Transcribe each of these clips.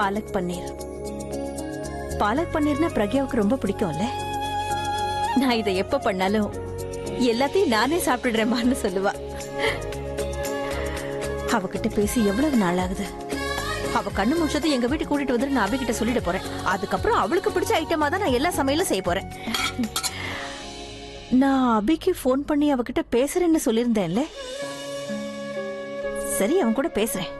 பாலக் பன்னீர். பாலக் பன்னீர்னா பிரக்யாவுக்கு ரொம்ப பிடிக்கும்ல. நான் இதை எப்ப பண்ணாலும் எல்லாத்தையும் நானே சாப்பிடுறேமான்னு சொல்லுவா. அவகிட்ட பேசி எவ்வளவு நாள் ஆகுது. அவ கண்ணு முடிச்சது எங்க வீட்டுக்கு கூட்டிட்டு வந்து நான் அபிகிட்ட சொல்லிட போறேன். அதுக்கப்புறம் அவளுக்கு பிடிச்ச ஐட்டமா தான் நான் எல்லா சமையலும் செய்ய போறேன். நான் அபிக்கு போன் பண்ணி அவகிட்ட பேசுறேன்னு சொல்லியிருந்தேன்ல. சரி, அவன் கூட பேசுறேன்.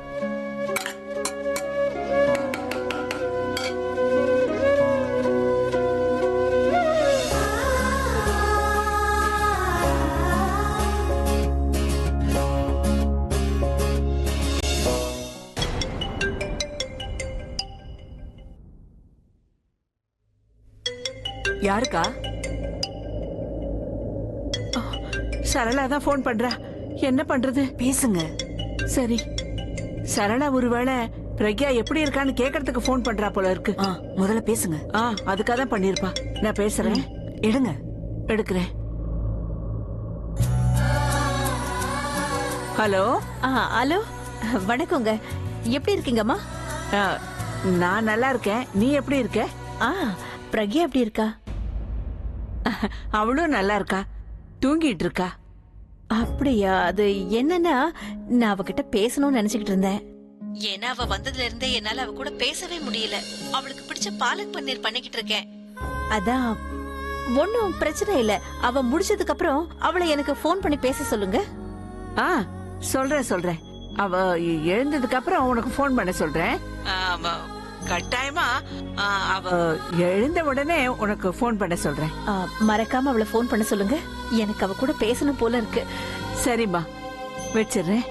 யாருக்கா? சரளா தான் போன் பண்றா. என்ன பண்றது? பேசுங்க. சரி, சரளா ஒருவேளை பிரக்யா எப்படி இருக்கான்னு கேக்குறதுக்கு போன் பண்றா போல இருக்கு. முதல்ல பேசுங்க. அதுக்காக தான் பண்ணிருப்பா. நான் பேசுறேன். எடுங்க. எடுக்கிறேன். ஹலோ. ஹலோ, வணக்கங்க. எப்படி இருக்கீங்கம்மா? நான் நல்லா இருக்கேன். நீ எப்படி இருக்க? பிரக்யா எப்படி இருக்கா? அவளும் நல்லா இருக்கா. தூங்கிட்டு இருக்கா. அப்படியா? அது என்னன்னா, நான் அவகிட்ட பேசணும்னு நினைச்சுக்கிட்டு இருந்தேன். ஏன்னா அவ வந்ததுல இருந்தே என்னால அவ கூட பேசவே முடியல. அவளுக்கு பிடிச்ச பாலக் பன்னீர் பண்ணிக்கிட்டு இருக்கேன். அதான் ஒன்னும் பிரச்சனை இல்ல. அவ முடிச்சதுக்கு அப்புறம் அவளை எனக்கு போன் பண்ணி பேச சொல்லுங்க. சொல்றேன். அவ எழுந்ததுக்கு அப்புறம் உனக்கு போன் பண்ண சொல்றேன். கட்டாயமா அவ எழுந்த உடனே உனக்கு போன் பண்ண சொல்றேன். மறக்காம அவளை போன் பண்ண சொல்லுங்க. எனக்கு அவ கூட பேசணும் போல இருக்கு. சரிம்மா, வச்சிடுறேன்.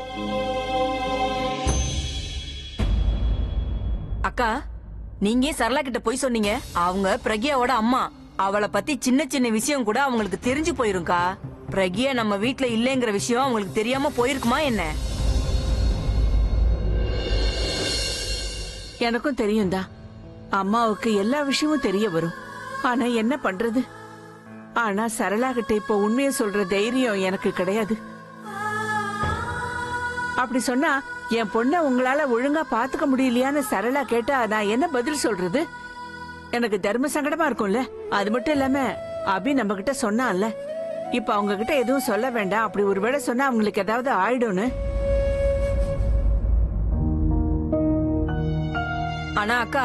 அக்கா, நீங்க சரளா கிட்ட போய் சொன்னீங்க. அவங்க பிரக்யாவோட அம்மா. அவளை பத்தி சின்ன சின்ன விஷயம் கூட அவங்களுக்கு தெரிஞ்சு போயிருக்கா. பிரக்யா நம்ம வீட்ல இல்லைங்கிற விஷயம் அவங்களுக்கு தெரியாம போயிருக்குமா என்ன? எனக்கும் தெரியும் தான். அம்மாவுக்கு எல்லா விஷயமும் தெரிய வரும். ஆனா என்ன பண்றது? ஆனா சரளா கிட்ட இப்ப உண்மையை சொல்ற தைரியம் எனக்கு கிடையாது. அப்படி சொன்னா என் பொண்ண உங்களால ஒழுங்கா பாத்துக்க முடியலையான்னு சரளா கேட்டா நான் என்ன பதில் சொல்றது? எனக்கு தர்ம சங்கடமா இருக்கும்ல. அது மட்டும் இல்லாம அபி நம்ம கிட்ட சொன்னான்ல, இப்ப அவங்க கிட்ட எதுவும் சொல்ல வேண்டாம். அப்படி ஒருவேளை சொன்னா அவங்களுக்கு ஏதாவது ஆயிடும்னு. ஆனா அக்கா,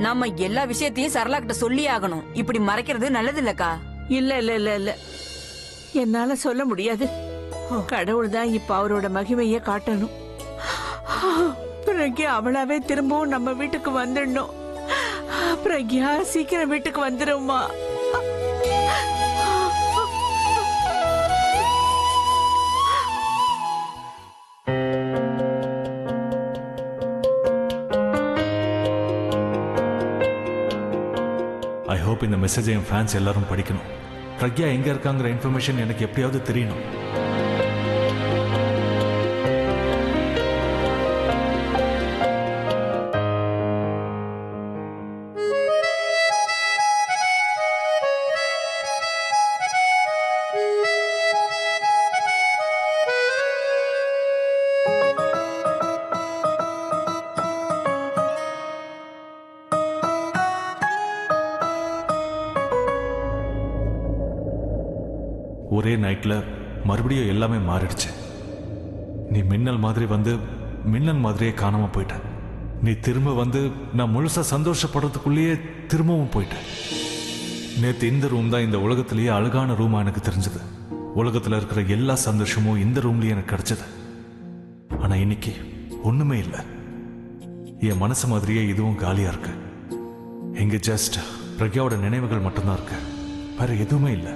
நாம எல்லா விஷயத்தையும் சரளா கிட்ட சொல்லி ஆகணும். இப்படி மறைக்கிறது நல்லது இல்லக்கா. இல்ல, என்னால சொல்ல முடியாது. கடவுள் தான் இப்ப அவரோட மகிமைய காட்டணும். பிரக்யா அவளாவே திரும்பவும் நம்ம வீட்டுக்கு வந்துடணும். பிரக்யா சீக்கிரம் வீட்டுக்கு வந்துருமா? ஐ ஹோப் இந்த மெசேஜை என் ஃபேன்ஸ் எல்லாரும் படிக்கணும். பிரக்யா எங்க இருக்காங்கிற இன்ஃபர்மேஷன் எனக்கு எப்படியாவது தெரியணும். ஒரே நைட்ல மறுபடியும் எல்லாமே மாறிடுச்சு. நீ மின்னல் மாதிரி வந்து மின்னல் மாதிரியே காணாம போயிட்ட. நீ திரும்ப வந்து நான் முழுசா சந்தோஷப்படுறதுக்குள்ளேயே திரும்பவும் போயிட்டேன். நேற்று இந்த ரூம் தான் இந்த உலகத்திலேயே அழகான ரூமா எனக்கு தெரிஞ்சது. உலகத்தில் இருக்கிற எல்லா சந்தோஷமும் இந்த ரூம்லயே எனக்கு கிடைச்சது. ஆனா இன்னைக்கு ஒண்ணுமே இல்லை. என் மனசு மாதிரியே இதுவும் காலியா இருக்கு. எங்க ஜஸ்ட் பிரக்யாவோட நினைவுகள் மட்டும்தான் இருக்கு. வேற எதுவுமே இல்லை.